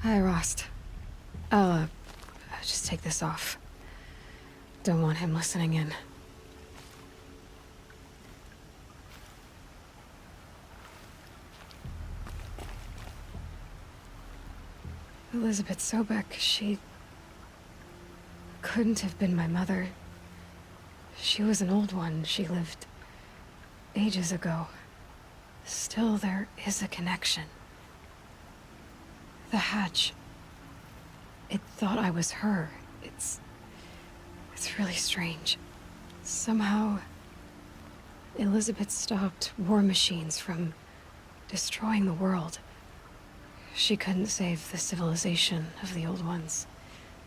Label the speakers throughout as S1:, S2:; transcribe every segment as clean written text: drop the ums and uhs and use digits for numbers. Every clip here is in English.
S1: Hi, Rost. I'll, just take this off. Don't want him listening in. Elizabeth Sobek, she couldn't have been my mother. She was an old one. She lived ages ago. Still, there is a connection. The hatch. It thought I was her. It's really strange. Somehow, Elizabeth stopped war machines from destroying the world. She couldn't save the civilization of the old ones.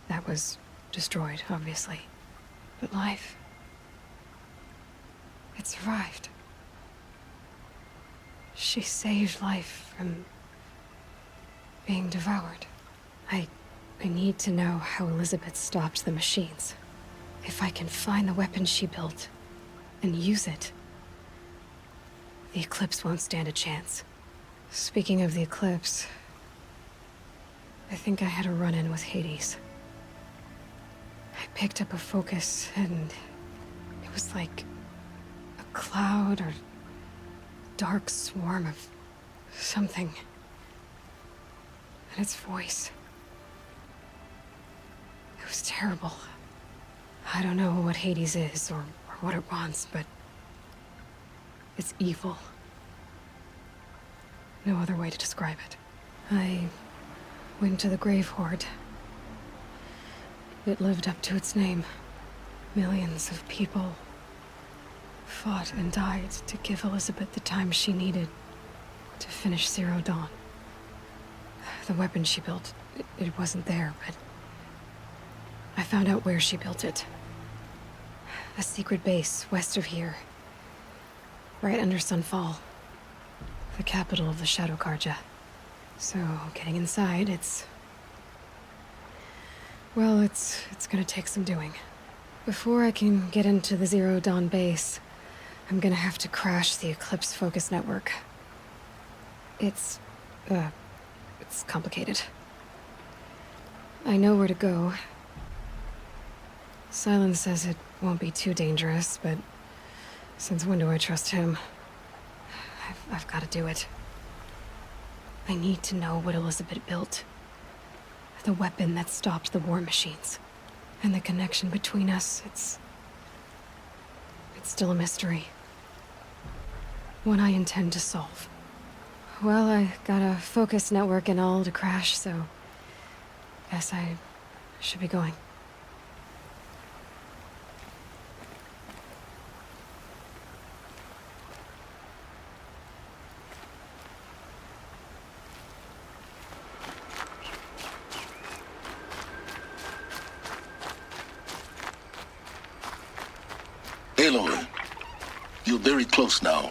S1: That was destroyed, obviously. But life... it survived. She saved life from being devoured. I need to know how Elizabeth stopped the machines. If I can find the weapon she built and use it, the Eclipse won't stand a chance. Speaking of the Eclipse, I think I had a run-in with Hades. I picked up a focus and it was like a cloud or dark swarm of something. And its voice. It was terrible. I don't know what Hades is or what it wants, but it's evil. No other way to describe it. I went to the Grave Horde. It lived up to its name. Millions of people fought and died to give Elizabeth the time she needed to finish Zero Dawn. The weapon she built, it wasn't there, but I found out where she built it. A secret base west of here. Right under Sunfall. The capital of the Shadow Karja. So, getting inside, well, it's gonna take some doing. Before I can get into the Zero Dawn base, I'm gonna have to crash the Eclipse focus network. It's complicated. I know where to go. Silence says it won't be too dangerous, but since when do I trust him? I've got to do it. I need to know what Elizabeth built. The weapon that stopped the war machines. And the connection between us, it's still a mystery. One I intend to solve. Well, I got a focus network and all to crash, so guess I should be going.
S2: Aloy, you're very close now.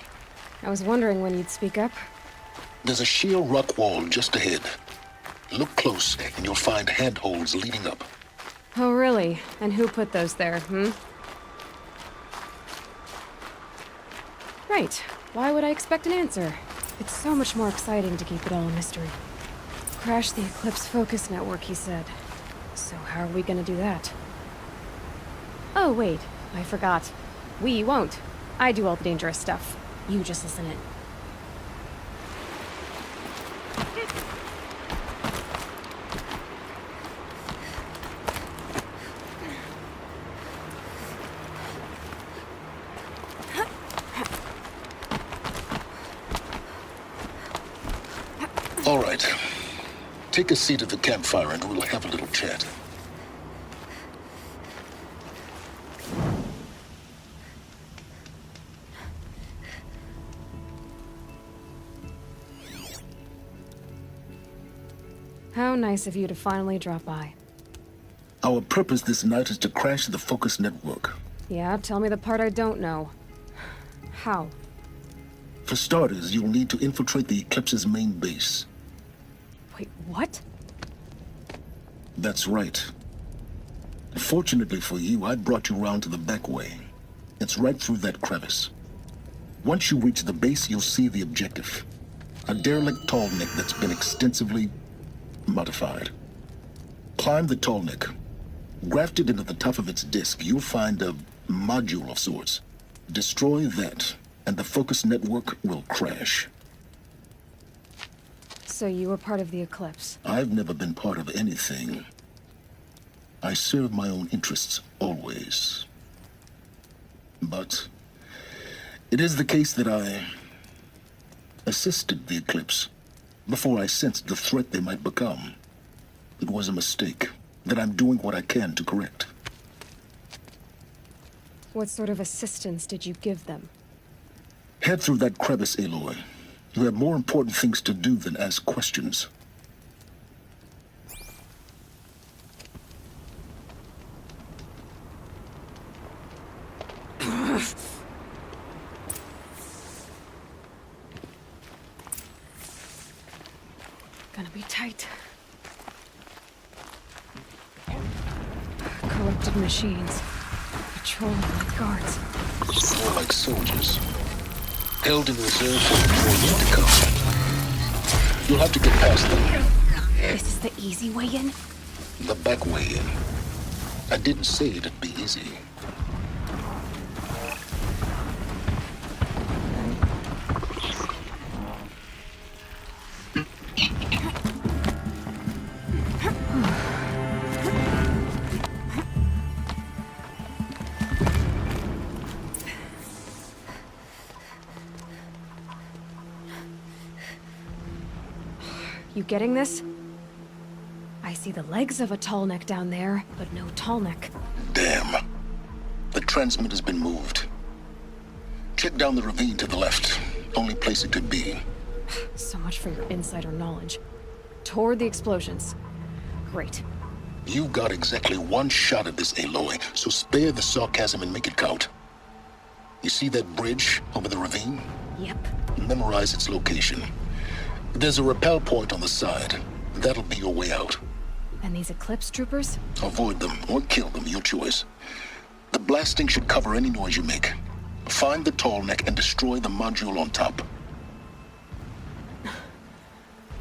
S1: I was wondering when you'd speak up.
S2: There's a sheer rock wall just ahead. Look close, and you'll find handholds leading up.
S1: Oh, really? And who put those there, Right. Why would I expect an answer? It's so much more exciting to keep it all a mystery. Crash the Eclipse focus network, he said. So how are we gonna do that? Oh, wait. I forgot. We won't. I do all the dangerous stuff. You just listen in.
S2: All right. Take a seat at the campfire and we'll have a little chat.
S1: How nice of you to finally drop by.
S2: Our purpose this night is to crash the focus network.
S1: Yeah, tell me the part I don't know. How?
S2: For starters, you'll need to infiltrate the Eclipse's main base.
S1: Wait, what?
S2: That's right. Fortunately for you, I brought you round to the back way. It's right through that crevice. Once you reach the base, you'll see the objective. A derelict tall neck that's been extensively modified. Climb the tall neck. Grafted into the top of its disk, you'll find a module of sorts. Destroy that, and the focus network will crash.
S1: So you were part of the Eclipse?
S2: I've never been part of anything. I serve my own interests, always. But it is the case that I assisted the Eclipse before I sensed the threat they might become. It was a mistake that I'm doing what I can to correct.
S1: What sort of assistance did you give them?
S2: Head through that crevice, Aloy. You have more important things to do than ask questions.
S1: Gonna be tight. Corrupted machines. Patrolling like guards.
S2: More like soldiers. Held in reserve for patrol yet to come. You'll have to get past them.
S1: This is the easy way in?
S2: The back way in. I didn't say it'd be easy.
S1: You getting this? I see the legs of a tall neck down there, but no tall neck.
S2: Damn. The transmitter's been moved. Check down the ravine to the left. Only place it could be.
S1: So much for your insider knowledge. Toward the explosions. Great.
S2: You've got exactly one shot at this, Aloy, so spare the sarcasm and make it count. You see that bridge over the ravine?
S1: Yep.
S2: Memorize its location. There's a rappel point on the side. That'll be your way out.
S1: And these Eclipse troopers?
S2: Avoid them or kill them, your choice. The blasting should cover any noise you make. Find the tall neck and destroy the module on top.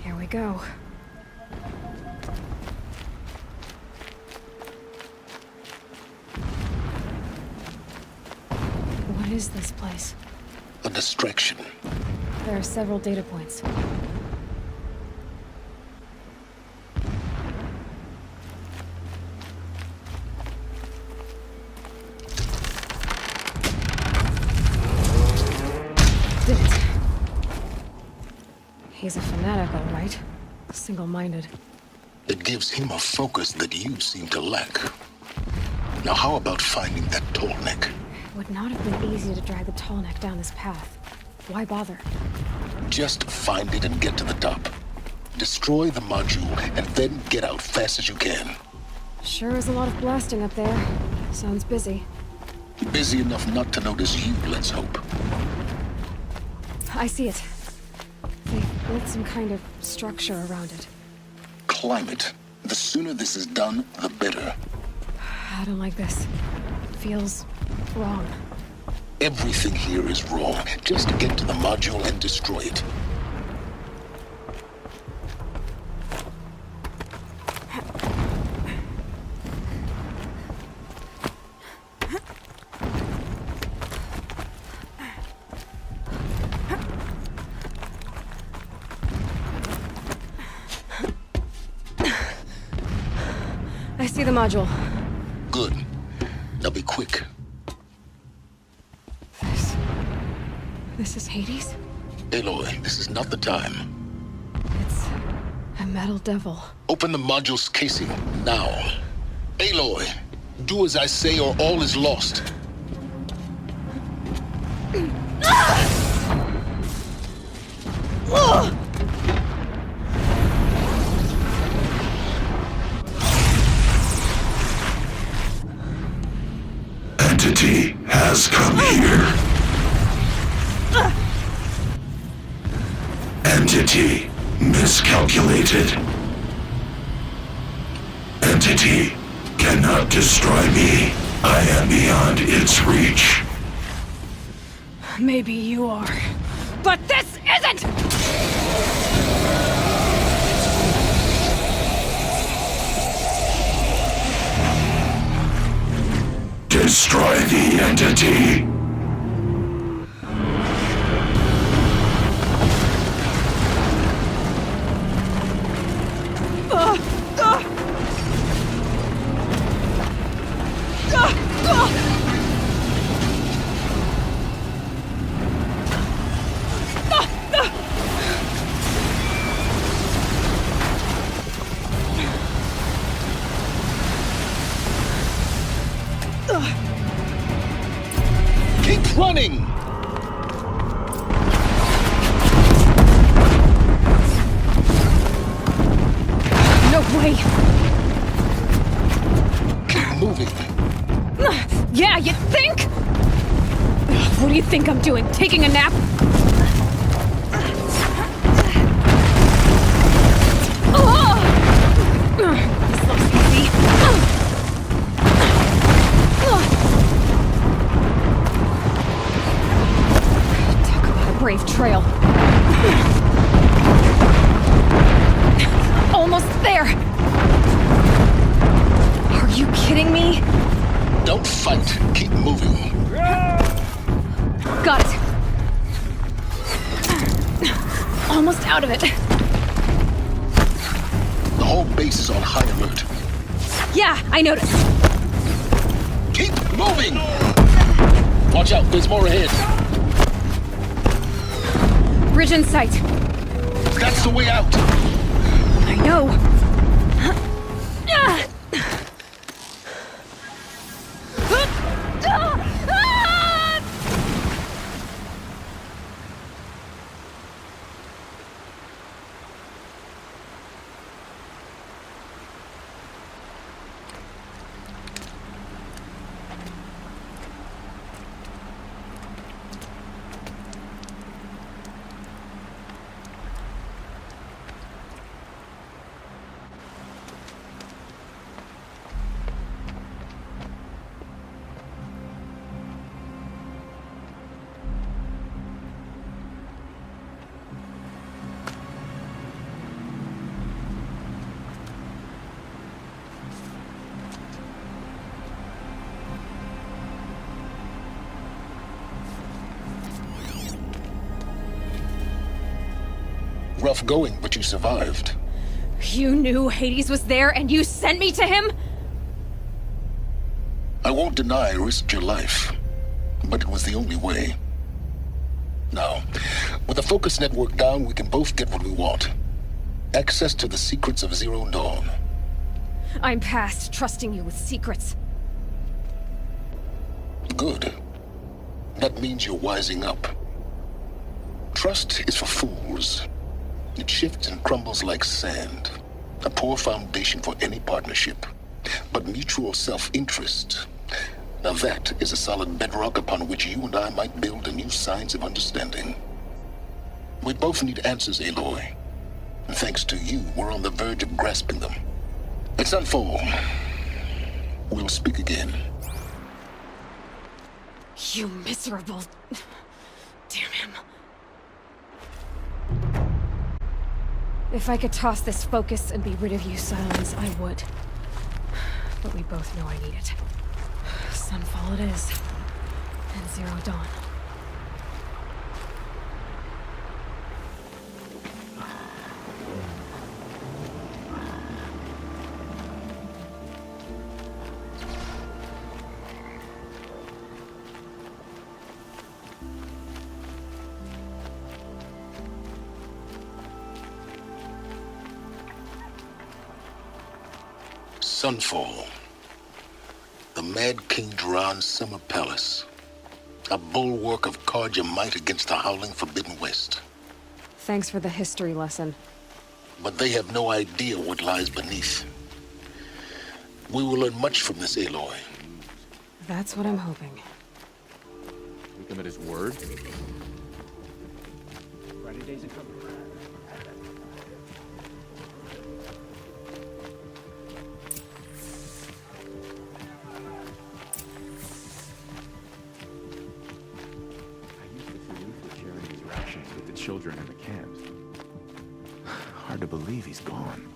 S1: Here we go. What is this place?
S2: A distraction.
S1: There are several data points. Did it. He's a fanatic, all right. Single-minded.
S2: It gives him a focus that you seem to lack. Now how about finding that tall neck?
S1: It would not have been easy to drag the tall neck down this path. Why bother?
S2: Just find it and get to the top. Destroy the module and then get out fast as you can.
S1: Sure is a lot of blasting up there. Sounds busy.
S2: Busy enough not to notice you, let's hope.
S1: I see it. They built some kind of structure around it.
S2: Climb it. The sooner this is done, the better.
S1: I don't like this. Feels wrong.
S2: Everything here is wrong. Just get to the module and destroy it.
S1: I see the module.
S2: Good. Now be quick.
S1: This is Hades?
S2: Aloy, this is not the time.
S1: It's a metal devil.
S2: Open the module's casing, now. Aloy, do as I say or all is lost.
S3: Entity has come here. Entity miscalculated. Entity cannot destroy me. I am beyond its reach.
S1: Maybe you are. But this isn't!
S3: the entity.
S2: Keep running!
S1: No way!
S2: Keep moving.
S1: Yeah, you think? What do you think I'm doing? Taking a nap? This looks easy. Talk about a brave trail. Almost there! Are you kidding me?
S2: Don't fight. Keep moving.
S1: Got it. Almost out of it.
S2: The whole base is on high alert.
S1: Yeah, I noticed.
S2: Keep moving! Watch out, there's more ahead.
S1: Bridge in sight.
S2: That's the way out.
S1: I know.
S2: Rough going, but you survived.
S1: You knew Hades was there and you sent me to him?
S2: I won't deny I risked your life, but it was the only way. Now, with the focus network down, we can both get what we want. Access to the secrets of Zero Dawn.
S1: I'm past trusting you with secrets.
S2: Good. That means you're wising up. Trust is for fools. It shifts and crumbles like sand. A poor foundation for any partnership. But mutual self-interest, now that is a solid bedrock upon which you and I might build a new science of understanding. We both need answers, Aloy. And thanks to you, we're on the verge of grasping them. At Sunfall, we'll speak again.
S1: You miserable... Damn him. If I could toss this focus and be rid of you, Silence, I would. But we both know I need it. Sunfall it is. And Zero Dawn.
S2: Sunfall. The Mad King Duran's summer palace. A bulwark of Carja might against the howling Forbidden West.
S1: Thanks for the history lesson.
S2: But they have no idea what lies beneath. We will learn much from this, Aloy.
S1: That's what I'm hoping.
S4: Take him at his word? Children in the camps. Hard to believe he's gone.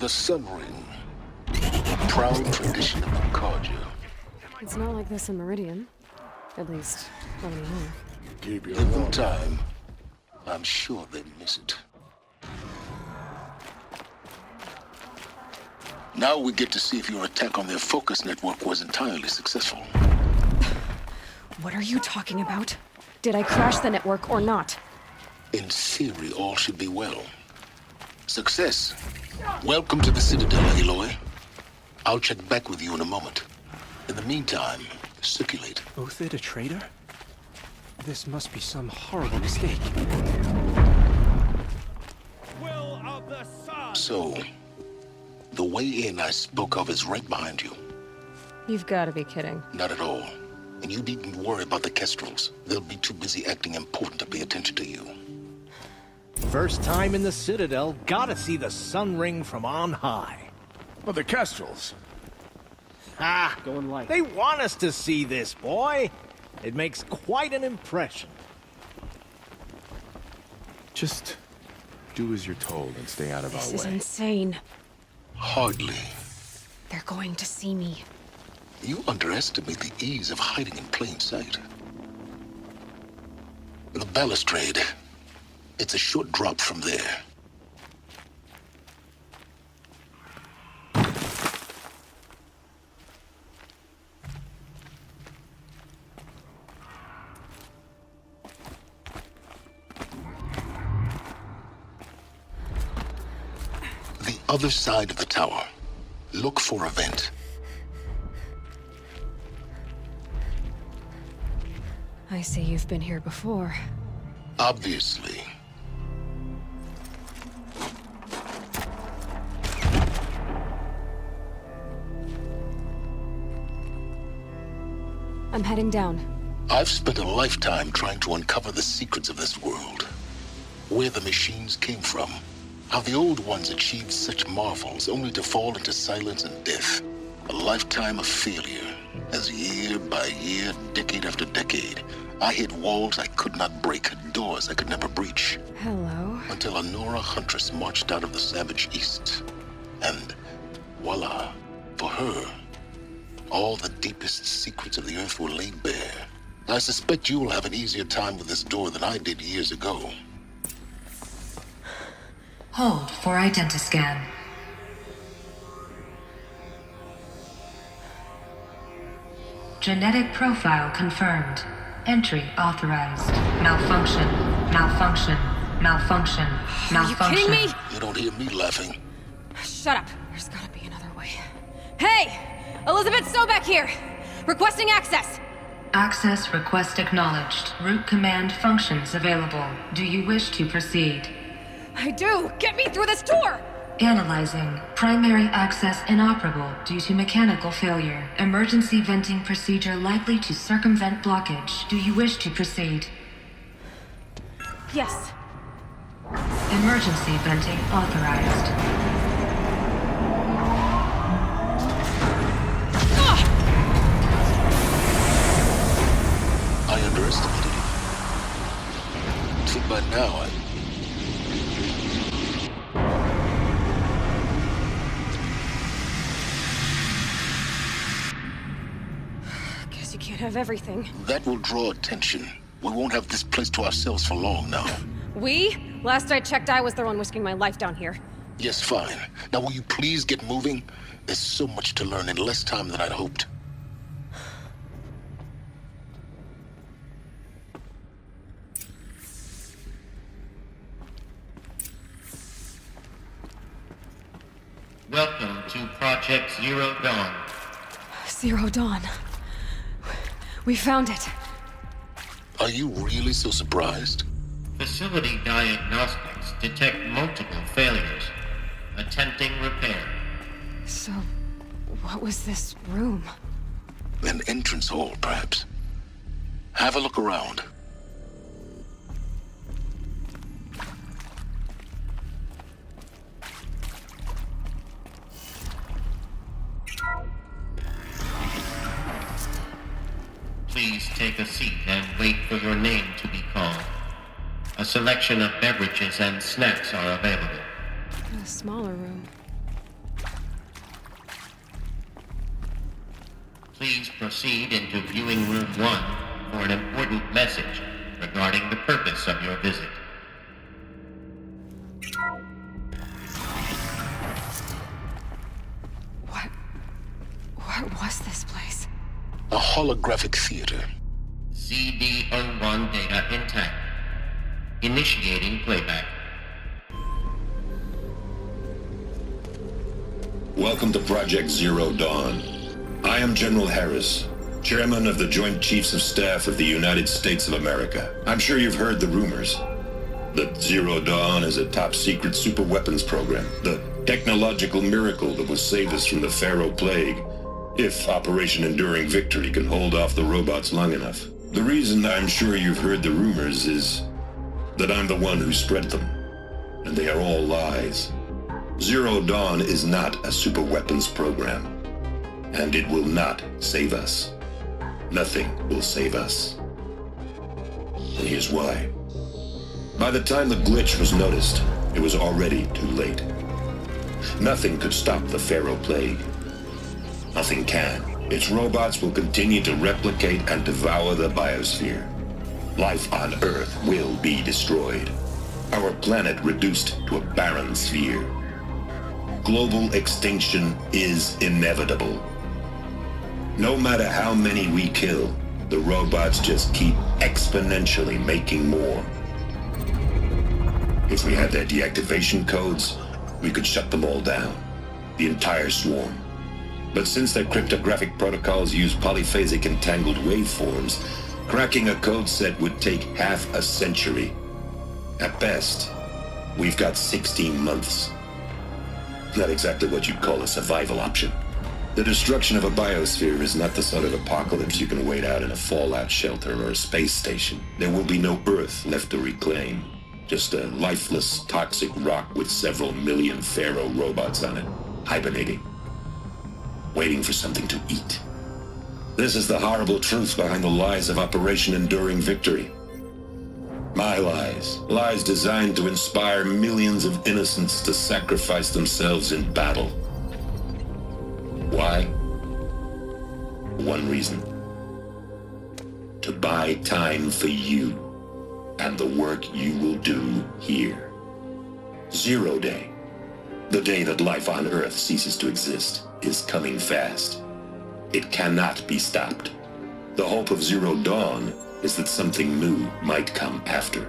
S2: The Sun Ring. Proud tradition of Concordia.
S1: It's not like this in Meridian. At least, not anymore.
S2: Give them time. I'm sure they miss it. Now we get to see if your attack on their focus network was entirely successful.
S1: What are you talking about? Did I crash the network or not?
S2: In theory, all should be well. Success. Welcome to the Citadel, Aloy. I'll check back with you in a moment. In the meantime, circulate.
S5: Othid a traitor? This must be some horrible mistake.
S6: Will of the sun.
S2: So, the way in I spoke of is right behind you.
S1: You've got to be kidding.
S2: Not at all. And you needn't worry about the Kestrels. They'll be too busy acting important to pay attention to you.
S6: First time in the Citadel, gotta see the Sun Ring from on high.
S4: But the Kestrels.
S6: Ah,
S5: Going light.
S6: they want us to see this, boy. It makes quite an impression.
S4: Just do as you're told and stay out of
S1: This
S4: our
S1: is
S4: way.
S1: insane.
S2: Hardly.
S1: They're going to see me.
S2: You underestimate the ease of hiding in plain sight. The balustrade. It's a short drop from there. The other side of the tower. Look for a vent.
S1: I see you've been here before.
S2: Obviously.
S1: I'm heading down.
S2: I've spent a lifetime trying to uncover the secrets of this world. Where the machines came from. How the old ones achieved such marvels only to fall into silence and death. A lifetime of failure. As year by year, decade after decade, I hit walls I could not break, doors I could never breach.
S1: Hello.
S2: Until a Nora huntress marched out of the savage east. And voila, for her, all the deepest secrets of the earth were laid bare. I suspect you will have an easier time with this door than I did years ago.
S7: Hold for identiscan. Genetic profile confirmed. Entry authorized. Malfunction. Malfunction. Malfunction.
S1: Are you kidding me?
S2: You don't hear me laughing.
S1: Shut up. There's gotta be another way. Hey! Elizabeth Sobeck here! Requesting access!
S7: Access request acknowledged. Root command functions available. Do you wish to proceed?
S1: I do! Get me through this door!
S7: Analyzing. Primary access inoperable due to mechanical failure. Emergency venting procedure likely to circumvent blockage. Do you wish to proceed?
S1: Yes.
S7: Emergency venting authorized.
S2: I underestimated you. See, by now,
S1: Guess you can't have everything.
S2: that will draw attention. We won't have this place to ourselves for long now.
S1: We? Last I checked, I was the one risking my life down here.
S2: Yes, fine. Now will you please get moving? There's so much to learn in less time than I'd hoped.
S8: Welcome to Project Zero Dawn.
S1: Zero Dawn. We found it.
S2: Are you really so surprised?
S8: Facility diagnostics detect multiple failures. Attempting repair.
S1: So, what was this room?
S2: An entrance hall, perhaps. Have a look around.
S8: Please take a seat and wait for your name to be called. A selection of beverages and snacks are available.
S1: A smaller room.
S8: Please proceed into viewing room 1 for an important message regarding the purpose of your visit.
S1: What was this place?
S2: A holographic theater.
S8: CD01 data intact. Initiating playback.
S3: Welcome to Project Zero Dawn. I am General Harris, Chairman of the Joint Chiefs of Staff of the United States of America. I'm sure you've heard the rumors that Zero Dawn is a top-secret superweapons program, the technological miracle that will save us from the Pharaoh Plague, if Operation Enduring Victory can hold off the robots long enough. The reason I'm sure you've heard the rumors is that I'm the one who spread them, and they are all lies. Zero Dawn is not a superweapons program, and it will not save us. Nothing will save us. And here's why. By the time the glitch was noticed, it was already too late. Nothing could stop the Pharaoh Plague. Nothing can. Its robots will continue to replicate and devour the biosphere. Life on Earth will be destroyed. Our planet reduced to a barren sphere. Global extinction is inevitable. No matter how many we kill, the robots just keep exponentially making more. If we had their deactivation codes, we could shut them all down. The entire swarm. But since their cryptographic protocols use polyphasic entangled waveforms, cracking a code set would take half a century. At best, we've got 16 months. Not exactly what you'd call a survival option. The destruction of a biosphere is not the sort of apocalypse you can wait out in a fallout shelter or a space station. There will be no Earth left to reclaim. Just a lifeless, toxic rock with several million Pharaoh robots on it, hibernating, waiting for something to eat. This is the horrible truth behind the lies of Operation Enduring Victory. My lies. Lies designed to inspire millions of innocents to sacrifice themselves in battle. Why? One reason. To buy time for you and the work you will do here. Zero Day, the day that life on Earth ceases to exist, is coming fast. It cannot be stopped. The hope of Zero Dawn is that something new might come after.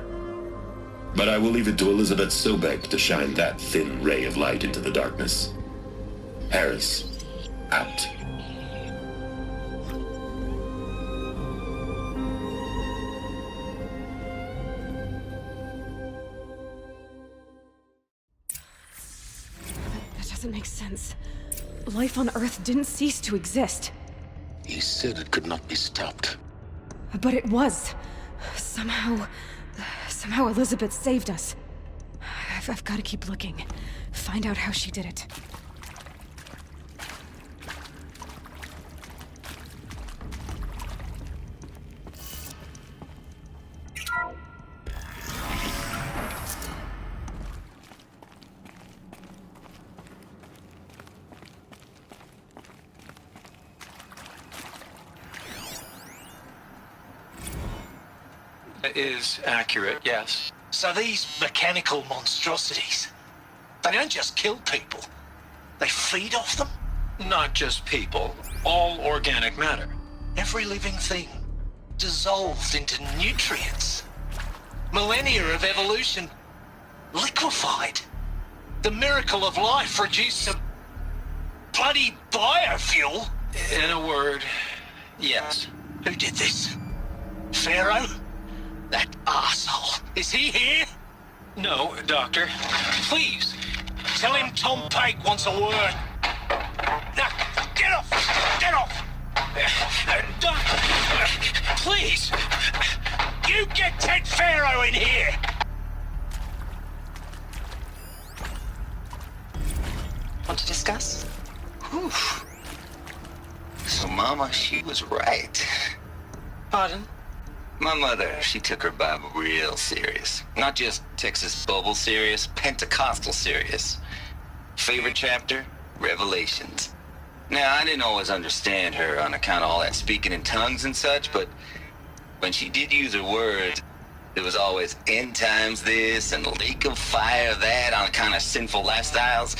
S3: But I will leave it to Elizabeth Sobek to shine that thin ray of light into the darkness. Harris, out.
S1: That doesn't make sense. Life on Earth didn't cease to exist.
S2: He said it could not be stopped.
S1: But it was. Somehow Elizabeth saved us. I've got to keep looking. Find out how she did it.
S9: Is accurate, yes.
S10: So these mechanical monstrosities, they don't just kill people, they feed off them?
S9: Not just people, all organic matter.
S10: Every living thing dissolved into nutrients. Millennia of evolution liquefied. The miracle of life reduced to bloody biofuel.
S9: In a word, yes.
S10: Who did this? Pharaoh? That arsehole. Is he here?
S9: No, Doctor.
S10: Please, tell him Tom Pike wants a word. Now, get off! Get off! Doctor, please! You get Ted Pharaoh in here!
S11: Want to discuss?
S10: Whew. So, Mama, she was right.
S11: Pardon?
S10: My mother, she took her Bible real serious. Not just Texas Bible serious, Pentecostal serious. Favorite chapter? Revelations.
S12: Now, I didn't always understand her on account of all that speaking in tongues and such, but when she did use her words, there was always end times this and lake of fire that on account of sinful lifestyles.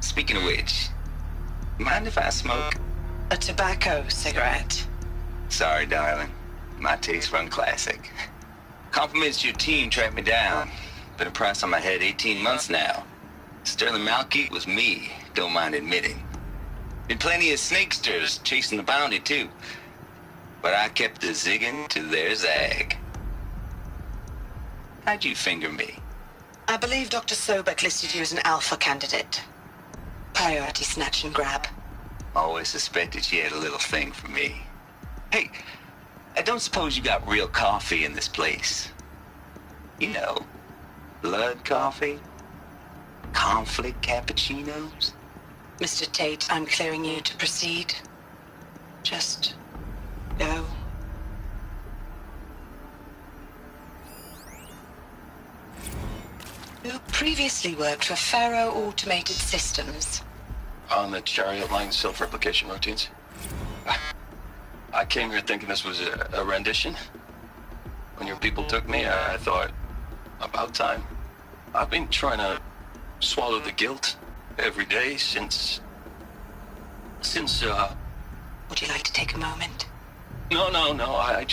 S12: Speaking of which, mind if I smoke?
S11: A tobacco cigarette.
S12: Sorry, darling. My taste run classic. Compliments to your team tracked me down. Been a price on my head 18 months now. Sterling Malkeet was me, don't mind admitting. Been plenty of snakesters chasing the bounty, too. But I kept the zigging to their zag. How'd you finger me?
S11: I believe Dr. Sobek listed you as an alpha candidate. Priority snatch and grab.
S12: Always suspected she had a little thing for me. Hey, I don't suppose you got real coffee in this place. You know, blood coffee? Conflict cappuccinos?
S11: Mr. Tate, I'm clearing you to proceed. Just go. You previously worked for Faro Automated Systems.
S9: On the Chariot Line self-replication routines. I came here thinking this was a rendition. When your people took me, I thought, about time. I've been trying to swallow the guilt every day since...
S11: Would you like to take a moment?
S9: No, I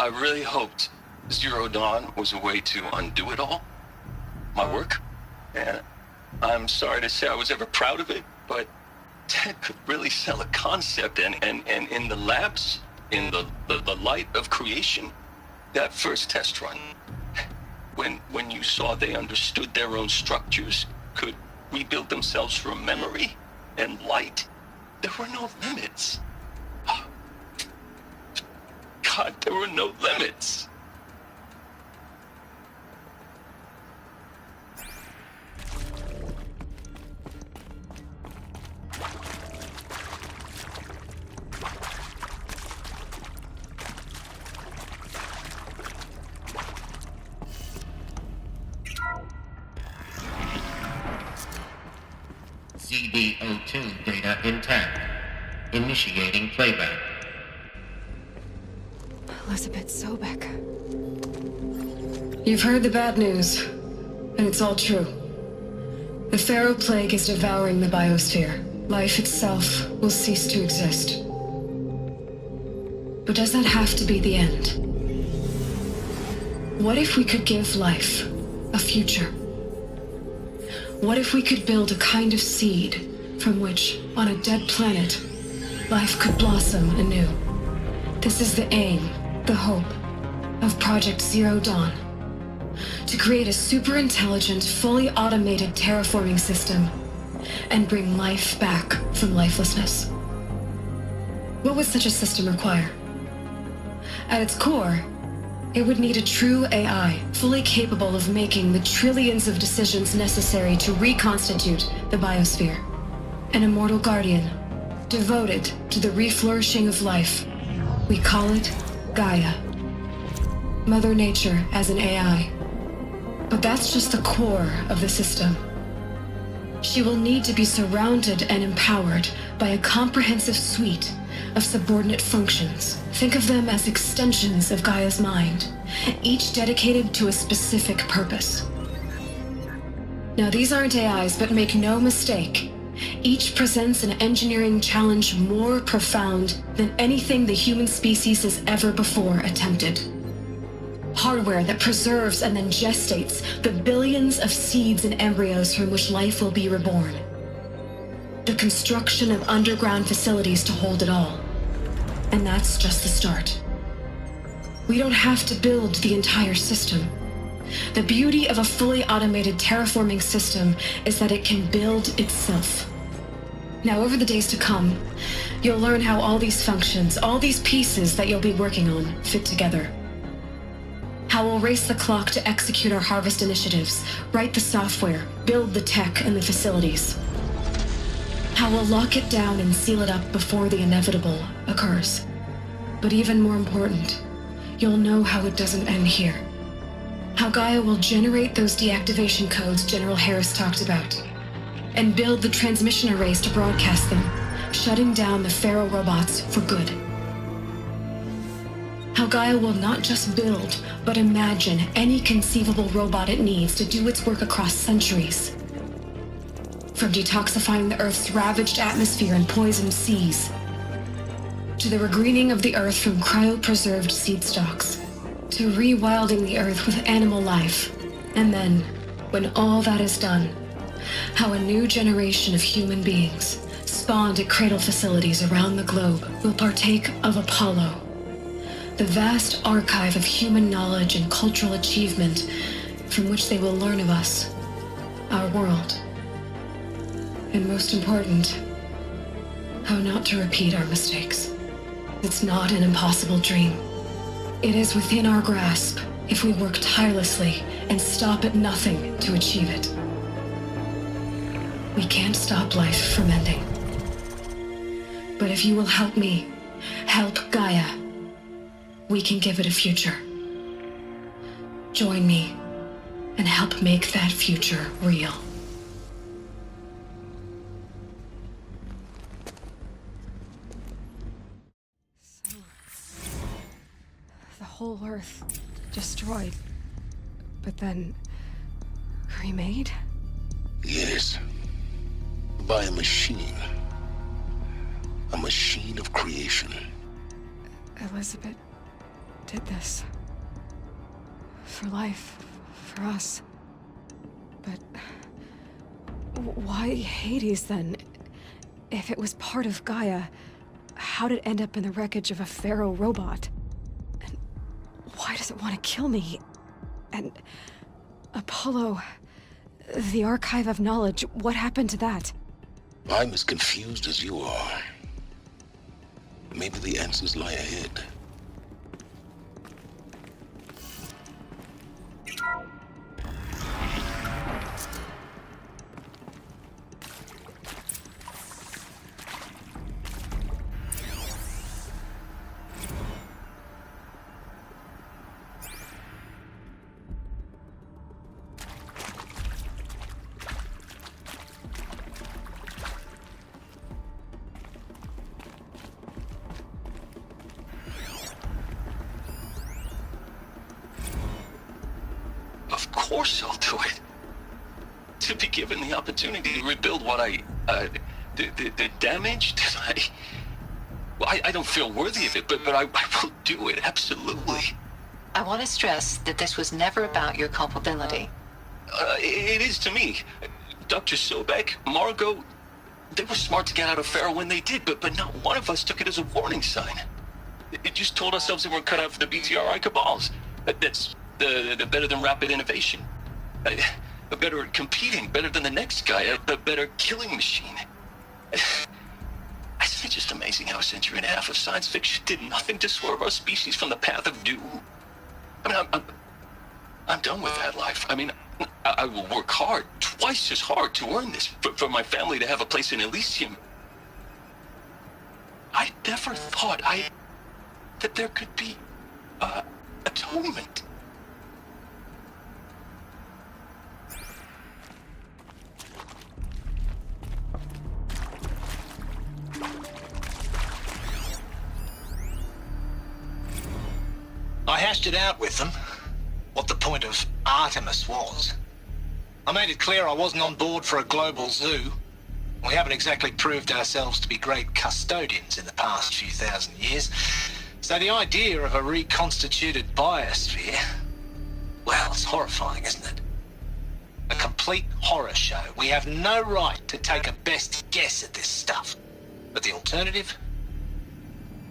S9: really hoped Zero Dawn was a way to undo it all. My work. And I'm sorry to say I was ever proud of it, but Ted could really sell a concept, and in the labs, in the light of creation, that first test run, when you saw they understood their own structures, could rebuild themselves from memory and light, there were no limits. God, there were no limits.
S8: CD02 data intact. Initiating playback.
S1: Elizabeth Sobek. You've heard the bad news, and it's all true. The Pharaoh Plague is devouring the biosphere. Life itself will cease to exist. But does that have to be the end? What if we could give life a future? What if we could build a kind of seed from which, on a dead planet, life could blossom anew? This is the aim, the hope, of Project Zero Dawn. To create a super-intelligent, fully automated terraforming system and bring life back from lifelessness. What would such a system require? At its core, it would need a true AI, fully capable of making the trillions of decisions necessary to reconstitute the biosphere. An immortal guardian, devoted to the reflourishing of life. We call it Gaia. Mother Nature as an AI. But that's just the core of the system. She will need to be surrounded and empowered by a comprehensive suite of subordinate functions. Think of them as extensions of Gaia's mind, each dedicated to a specific purpose. Now, these aren't AIs, but make no mistake, each presents an engineering challenge more profound than anything the human species has ever before attempted. Hardware that preserves and then gestates the billions of seeds and embryos from which life will be reborn. The construction of underground facilities to hold it all. And that's just the start. We don't have to build the entire system. The beauty of a fully automated terraforming system is that it can build itself. Now, over the days to come, you'll learn how all these functions, all these pieces that you'll be working on, fit together. How we'll race the clock to execute our harvest initiatives, write the software, build the tech and the facilities. How we'll lock it down and seal it up before the inevitable occurs. But even more important, you'll know how it doesn't end here. How Gaia will generate those deactivation codes General Harris talked about. and build the transmission arrays to broadcast them, shutting down the Pharaoh robots for good. How Gaia will not just build, but imagine any conceivable robot it needs to do its work across centuries. From detoxifying the Earth's ravaged atmosphere and poisoned seas, to the regreening of the Earth from cryopreserved seed stalks, to rewilding the Earth with animal life. And then, when all that is done, how a new generation of human beings, spawned at cradle facilities around the globe, will partake of Apollo, the vast archive of human knowledge and cultural achievement from which they will learn of us, our world. And most important, how not to repeat our mistakes. It's not an impossible dream. It is within our grasp if we work tirelessly and stop at nothing to achieve it. We can't stop life from ending. But if you will help me, help Gaia, we can give it a future. Join me and help make that future real. The whole Earth destroyed, but then remade?
S2: Yes. By a machine. A machine of creation.
S1: Elizabeth did this. For life. For us. But why Hades then? If it was part of Gaia, how'd it end up in the wreckage of a Pharaoh robot? And why does it want to kill me? And Apollo, the archive of knowledge, what happened to that?
S2: I'm as confused as you are. Maybe the answers lie ahead.
S9: Of course I'll do it. To be given the opportunity to rebuild what the damage that I don't feel worthy of it, but I will do it, absolutely.
S11: I want to stress that this was never about your culpability.
S9: It is to me. Dr. Sobek, Margot, they were smart to get out of Pharaoh when they did, but not one of us took it as a warning sign. It just told ourselves they weren't cut out for the BTRI cabals. That's the better than rapid innovation. Better at competing, better than the next guy, a better killing machine. Isn't it just amazing how a century and a half of science fiction did nothing to swerve our species from the path of doom? I mean, I'm done with that life. I mean, I will work hard, twice as hard to earn this, for my family to have a place in Elysium. I never thought that there could be, atonement.
S10: I hashed it out with them, what the point of Artemis was. I made it clear I wasn't on board for a global zoo. We haven't exactly proved ourselves to be great custodians in the past few thousand years. So the idea of a reconstituted biosphere, well, it's horrifying, isn't it? A complete horror show. We have no right to take a best guess at this stuff. But the alternative?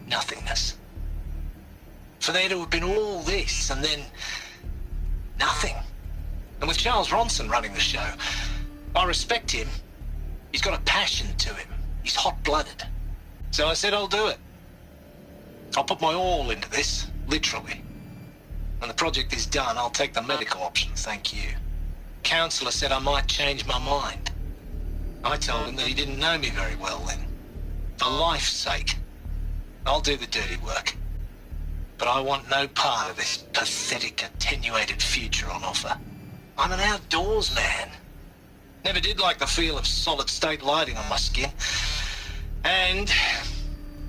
S10: Nothingness. For there to have been all this, and then nothing. And with Charles Ronson running the show, I respect him. He's got a passion to him. He's hot-blooded. So I said I'll do it. I'll put my all into this, literally. When the project is done, I'll take the medical option, thank you. Counselor said I might change my mind. I told him that he didn't know me very well then. For life's sake, I'll do the dirty work. But I want no part of this pathetic, attenuated future on offer. I'm an outdoors man. Never did like the feel of solid-state lighting on my skin. And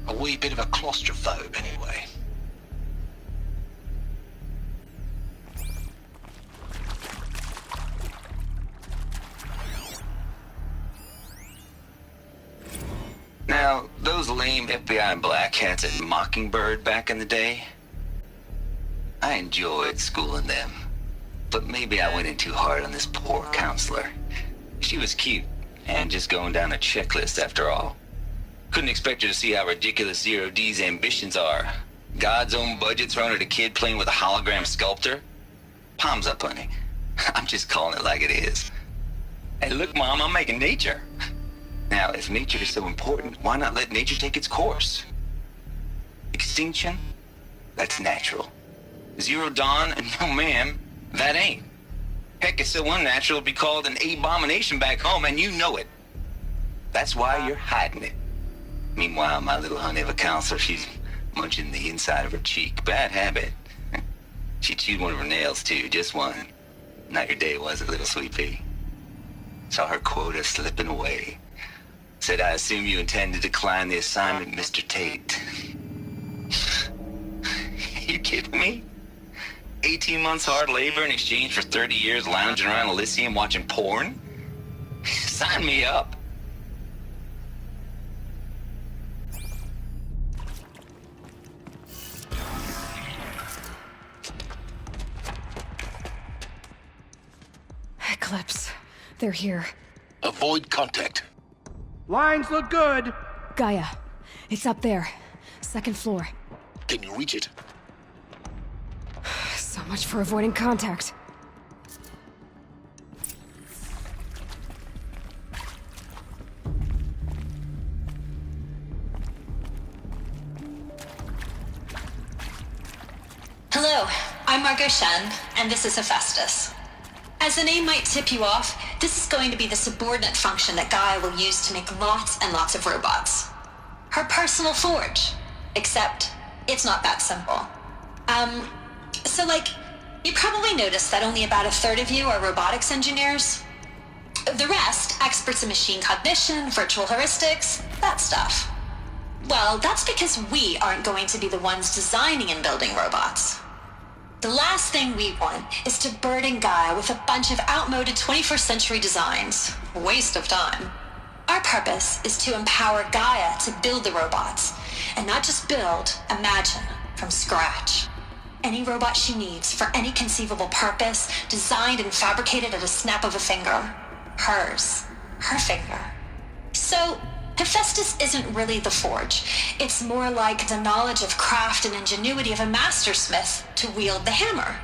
S10: a wee bit of a claustrophobe, anyway.
S12: Now, those lame FBI black hats at Mockingbird back in the day, I enjoyed schooling them. But maybe I went in too hard on this poor counselor. She was cute, and just going down a checklist after all. Couldn't expect her to see how ridiculous Zero D's ambitions are. God's own budget thrown at a kid playing with a hologram sculptor? Palms up, honey. I'm just calling it like it is. Hey, look, Mom, I'm making nature. Now, if nature is so important, why not let nature take its course? Extinction? That's natural. Zero Dawn? No, ma'am, that ain't. Heck, it's so unnatural to be called an abomination back home, and you know it. That's why you're hiding it. Meanwhile, my little honey of a counselor, she's munching the inside of her cheek. Bad habit. She chewed one of her nails, too, just one. Not your day, was it, little sweet pea? Saw her quota slipping away. Said, I assume you intend to decline the assignment, Mr. Tate. You kidding me? 18 months hard labor in exchange for 30 years lounging around Elysium watching porn? Sign me up.
S1: Eclipse. They're here.
S2: Avoid contact.
S5: Lines look good.
S1: Gaia. It's up there. Second floor.
S2: Can you reach it?
S1: So much for avoiding contact.
S13: Hello, I'm Margot Shen, and this is Hephaestus. As the name might tip you off, this is going to be the subordinate function that Gaia will use to make lots and lots of robots. Her personal forge. Except, it's not that simple. So you probably noticed that only about a third of you are robotics engineers. The rest, experts in machine cognition, virtual heuristics, that stuff. Well, that's because we aren't going to be the ones designing and building robots. The last thing we want is to burden Gaia with a bunch of outmoded 21st century designs. Waste of time. Our purpose is to empower Gaia to build the robots, and not just build, imagine, from scratch. Any robot she needs for any conceivable purpose, designed and fabricated at a snap of a finger. Hers. Her finger. So, Hephaestus isn't really the forge. It's more like the knowledge of craft and ingenuity of a mastersmith to wield the hammer.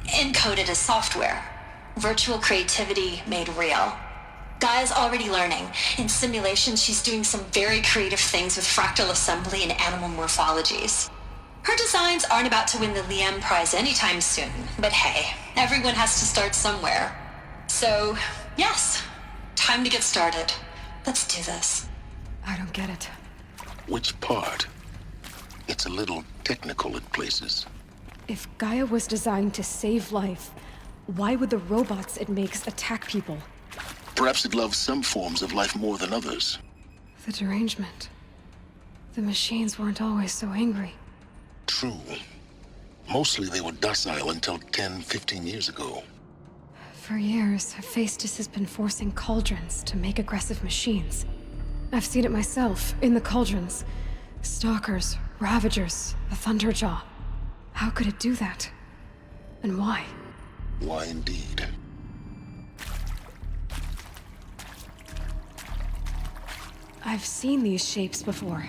S13: Encoded as software. Virtual creativity made real. Gaia's already learning. In simulations, she's doing some very creative things with fractal assembly and animal morphologies. Her designs aren't about to win the Liam Prize anytime soon, but hey, everyone has to start somewhere. So, yes, time to get started. Let's do this.
S1: I don't get it.
S2: Which part? It's a little technical in places.
S1: If Gaia was designed to save life, why would the robots it makes attack people?
S2: Perhaps it loves some forms of life more than others.
S1: The derangement. The machines weren't always so angry.
S2: True. Mostly they were docile until 10, 15 years ago.
S1: For years, Hephaestus has been forcing cauldrons to make aggressive machines. I've seen it myself, in the cauldrons. Stalkers, Ravagers, the Thunderjaw. How could it do that? And why?
S2: Why indeed?
S1: I've seen these shapes before.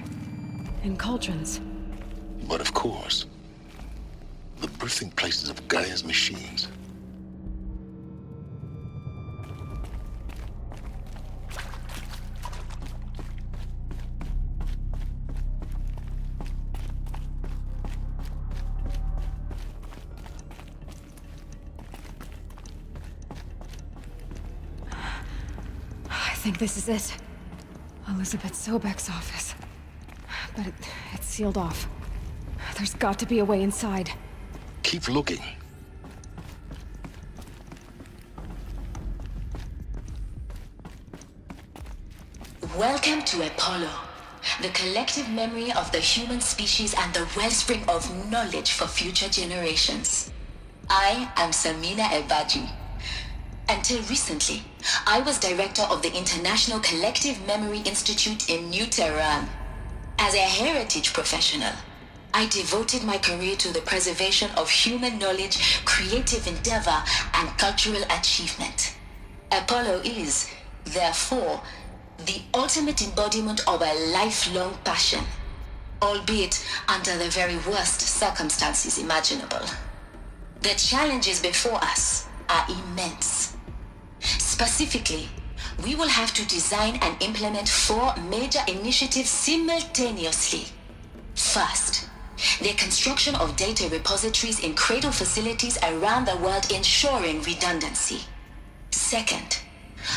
S1: In cauldrons.
S2: But of course, the birthing places of Gaia's machines.
S1: I think this is it. Elizabeth Sobeck's office. But it's sealed off. There's got to be a way inside.
S2: Keep looking.
S14: Welcome to Apollo, the collective memory of the human species and the wellspring of knowledge for future generations. I am Samina Ebaji. Until recently, I was director of the International Collective Memory Institute in New Tehran. As a heritage professional, I devoted my career to the preservation of human knowledge, creative endeavor, and cultural achievement. Apollo is, therefore, the ultimate embodiment of a lifelong passion, albeit under the very worst circumstances imaginable. The challenges before us are immense. Specifically, we will have to design and implement 4 major initiatives simultaneously. First, the construction of data repositories in cradle facilities around the world ensuring redundancy. Second,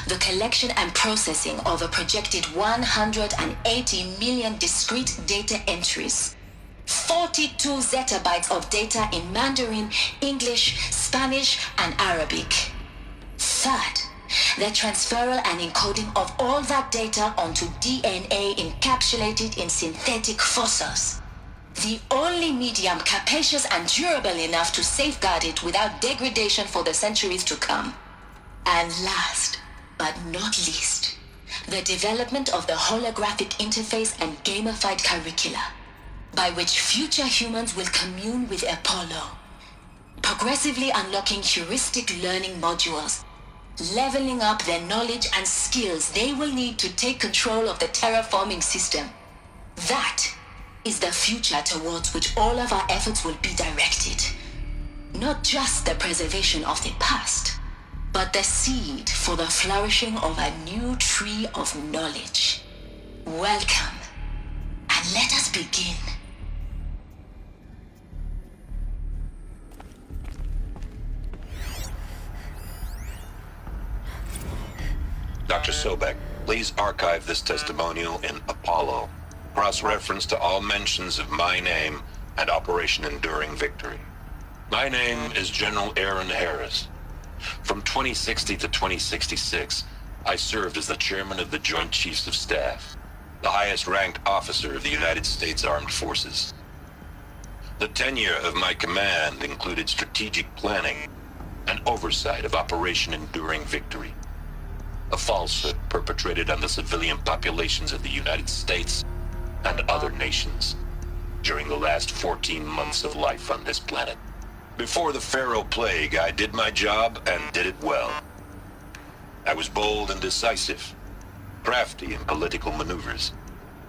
S14: the collection and processing of a projected 180 million discrete data entries, 42 zettabytes of data in Mandarin, English, Spanish, and Arabic. Third, the transferal and encoding of all that data onto DNA encapsulated in synthetic fossils. The only medium capacious and durable enough to safeguard it without degradation for the centuries to come. And last, but not least, the development of the holographic interface and gamified curricula, by which future humans will commune with Apollo, progressively unlocking heuristic learning modules, leveling up their knowledge and skills they will need to take control of the terraforming system. That is the future towards which all of our efforts will be directed. Not just the preservation of the past, but the seed for the flourishing of a new tree of knowledge. Welcome, and let us begin.
S3: Dr. Sobek, please archive this testimonial in Apollo. Cross-reference to all mentions of my name and Operation Enduring Victory. My name is General Aaron Harris. From 2060 to 2066, I served as the chairman of the Joint Chiefs of Staff, the highest-ranked officer of the United States Armed Forces. The tenure of my command included strategic planning and oversight of Operation Enduring Victory, a falsehood perpetrated on the civilian populations of the United States and other nations during the last 14 months of life on this planet. Before the Pharaoh Plague, I did my job and did it well. I was bold and decisive, crafty in political maneuvers.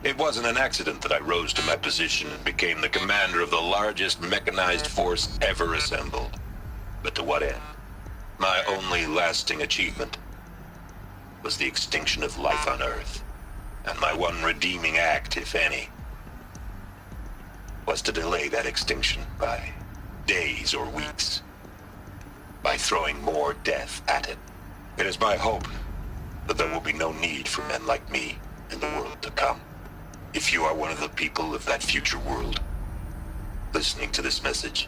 S3: It wasn't an accident that I rose to my position and became the commander of the largest mechanized force ever assembled. But to what end? My only lasting achievement was the extinction of life on Earth. And my one redeeming act, if any, was to delay that extinction by days or weeks, by throwing more death at it. It is my hope that there will be no need for men like me in the world to come. If you are one of the people of that future world listening to this message,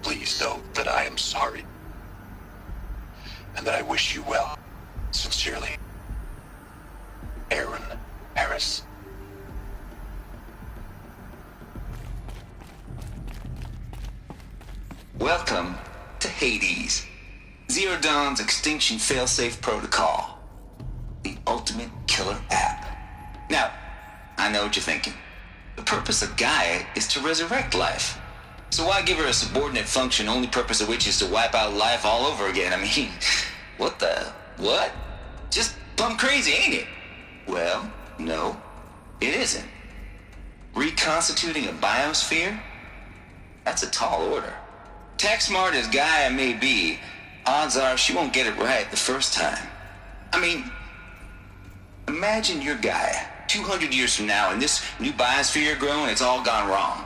S3: please know that I am sorry and that I wish you well. Sincerely, Aaron Harris.
S12: Welcome to Hades, Zero Dawn's extinction failsafe protocol, the ultimate killer app. Now, I know what you're thinking. The purpose of Gaia is to resurrect life. So why give her a subordinate function, only purpose of which is to wipe out life all over again? I mean, what? Just plumb crazy, ain't it? Well, no, it isn't. Reconstituting a biosphere? That's a tall order. Tech smart as Gaia may be, odds are she won't get it right the first time. I mean, imagine you're Gaia, 200 years from now, and this new biosphere you're growing, it's all gone wrong.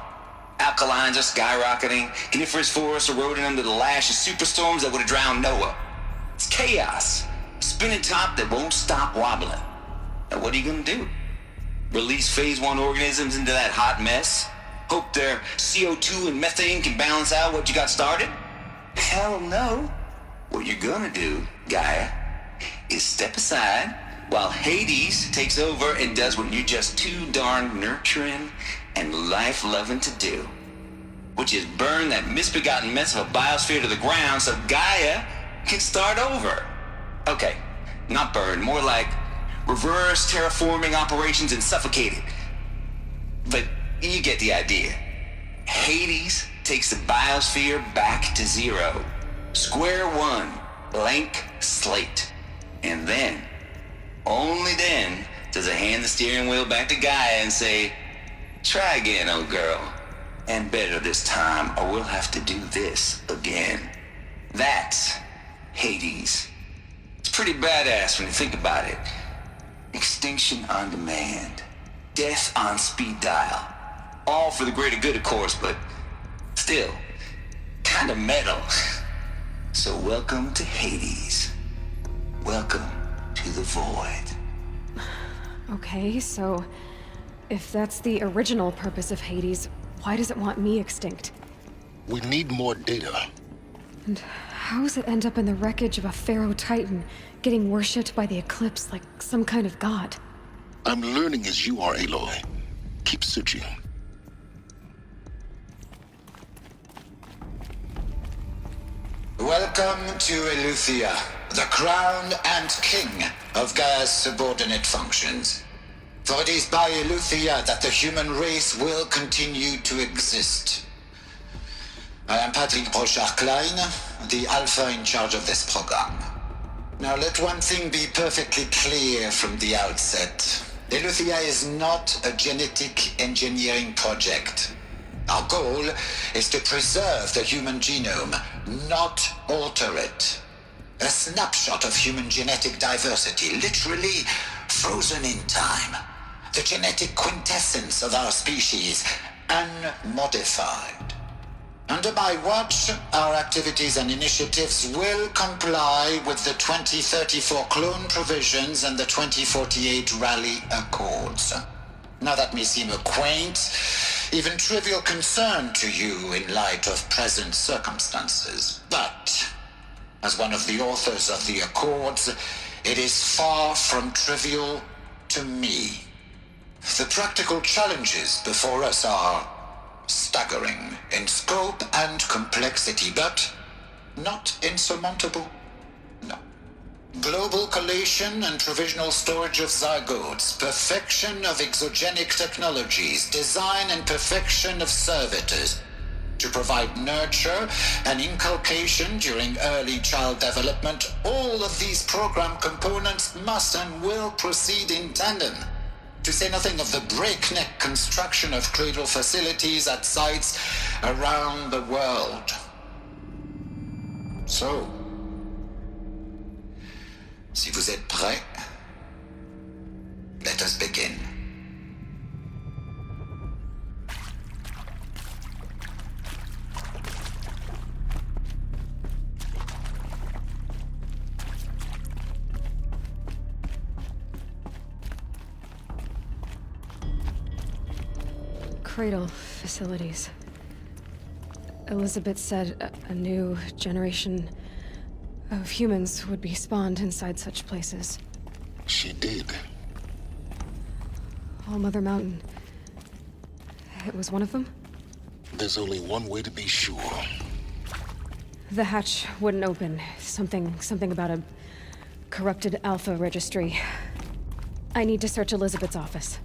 S12: Alkalines are skyrocketing, coniferous forests eroding under the lash of superstorms that would have drowned Noah. It's chaos, spinning top that won't stop wobbling. Now what are you gonna do? Release phase 1 organisms into that hot mess? Hope their CO2 and methane can balance out what you got started? Hell no. What you're gonna do, Gaia, is step aside, while Hades takes over and does what you're just too darn nurturing and life-loving to do, which is burn that misbegotten mess of a biosphere to the ground so Gaia can start over. Okay, not burn, more like reverse terraforming operations and suffocate it. But you get the idea. Hades takes the biosphere back to zero. Square one, blank slate. And then, only then, does it hand the steering wheel back to Gaia and say, try again, old girl. And better this time, or we'll have to do this again. That's Hades. It's pretty badass when you think about it. Extinction on demand. Death on speed dial. All for the greater good, of course, but still, kind of metal. So welcome to Hades. Welcome to the void.
S1: Okay, so if that's the original purpose of Hades, why does it want me extinct?
S2: We need more data.
S1: And how does it end up in the wreckage of a Pharaoh Titan, getting worshipped by the Eclipse like some kind of god?
S2: I'm learning as you are, Aloy. Keep searching.
S15: Welcome to Eleuthia, the crown and king of Gaia's subordinate functions. For it is by Eleuthia that the human race will continue to exist. I am Patrick Brochard-Klein, the Alpha in charge of this program. Now let one thing be perfectly clear from the outset. Eleuthia is not a genetic engineering project. Our goal is to preserve the human genome, not alter it. A snapshot of human genetic diversity, literally frozen in time. The genetic quintessence of our species, unmodified. Under my watch, our activities and initiatives will comply with the 2034 clone provisions and the 2048 Rally Accords. Now that may seem a quaint, even trivial concern to you in light of present circumstances, but as one of the authors of the Accords, it is far from trivial to me. The practical challenges before us are staggering in scope and complexity, but not insurmountable. No. Global collation and provisional storage of zygotes, perfection of exogenic technologies, design and perfection of servitors to provide nurture and inculcation during early child development. All of these program components must and will proceed in tandem. To say nothing of the breakneck construction of cradle facilities at sites around the world. So, si vous êtes prêts, let us begin.
S1: Cradle facilities. Elizabeth said a new generation of humans would be spawned inside such places.
S2: She did.
S1: All Mother Mountain. It was one of them?
S2: There's only one way to be sure.
S1: The hatch wouldn't open. Something about a corrupted Alpha registry. I need to search Elizabeth's office.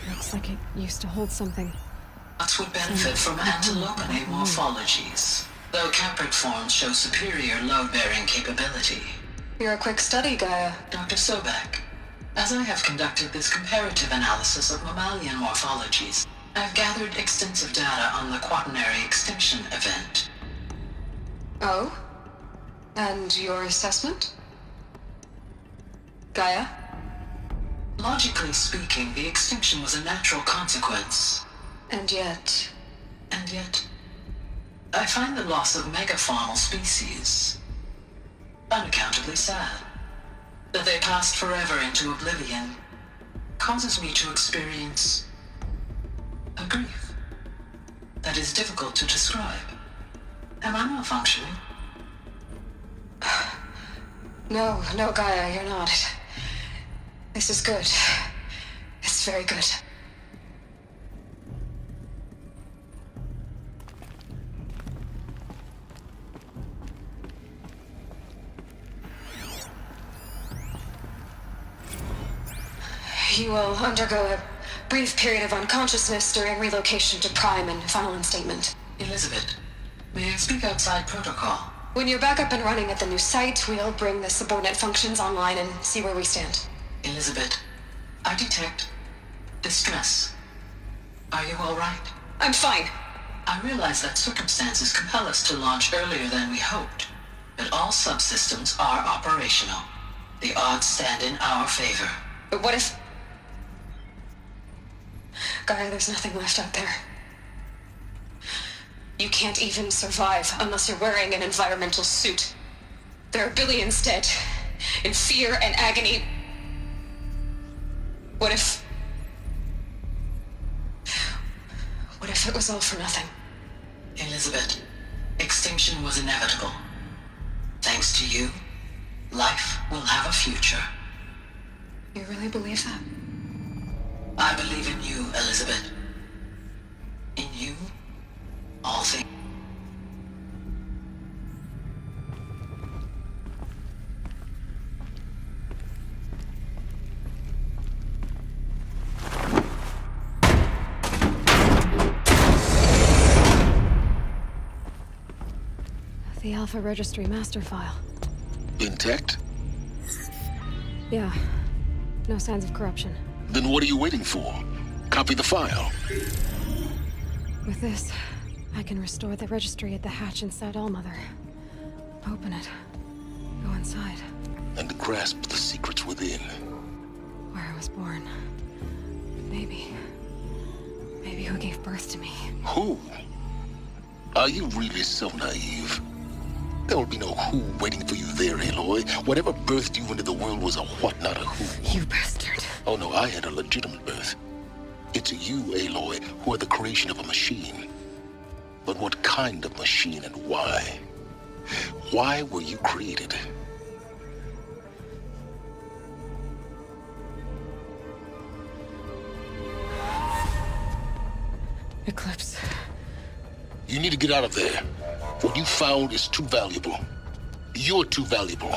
S1: Looks like it used to hold something.
S16: Nuts would benefit from antilopinae morphologies, though caprid forms show superior load-bearing capability.
S11: You're a quick study, Gaia.
S16: Dr. Sobek, as I have conducted this comparative analysis of mammalian morphologies, I've gathered extensive data on the quaternary extinction event.
S11: Oh? And your assessment? Gaia?
S16: Logically speaking, the extinction was a natural consequence.
S11: And yet...
S16: I find the loss of megafaunal species unaccountably sad. That they passed forever into oblivion causes me to experience a grief that is difficult to describe. Am I malfunctioning?
S1: No, Gaia, you're not. This is good. It's very good. You will undergo a brief period of unconsciousness during relocation to Prime and final instatement.
S16: Elizabeth, may I speak outside protocol?
S1: When you're back up and running at the new site, we'll bring the subordinate functions online and see where we stand.
S16: Elizabeth, I detect distress. Are you all right?
S1: I'm fine.
S16: I realize that circumstances compel us to launch earlier than we hoped, but all subsystems are operational. The odds stand in our favor.
S1: But what if... Gaia, there's nothing left out there. You can't even survive unless you're wearing an environmental suit. There are billions dead, in fear and agony. What if it was all for nothing?
S16: Elizabeth, extinction was inevitable. Thanks to you, life will have a future.
S1: You really believe that?
S16: I believe in you, Elizabeth. In you, all things.
S1: The Alpha Registry master file.
S2: Intact?
S1: Yeah. No signs of corruption.
S2: Then what are you waiting for? Copy the file.
S1: With this, I can restore the registry at the hatch inside Allmother. Open it. Go inside.
S2: And grasp the secrets within.
S1: Where I was born. Maybe who gave birth to me.
S2: Who? Are you really so naive? There will be no who waiting for you there, Aloy. Whatever birthed you into the world was a what, not a who.
S1: You bastard.
S2: Oh no, I had a legitimate birth. It's you, Aloy, who are the creation of a machine. But what kind of machine and why? Why were you created?
S1: Eclipse.
S2: You need to get out of there. What you found is too valuable. You're too valuable.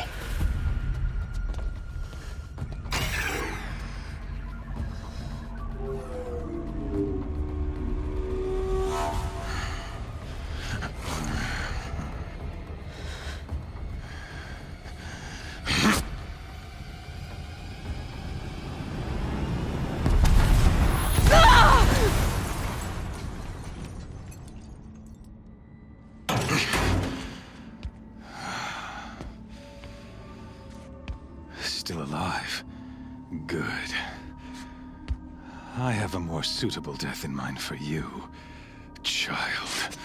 S4: Still alive. Good. I have a more suitable death in mind for you, child.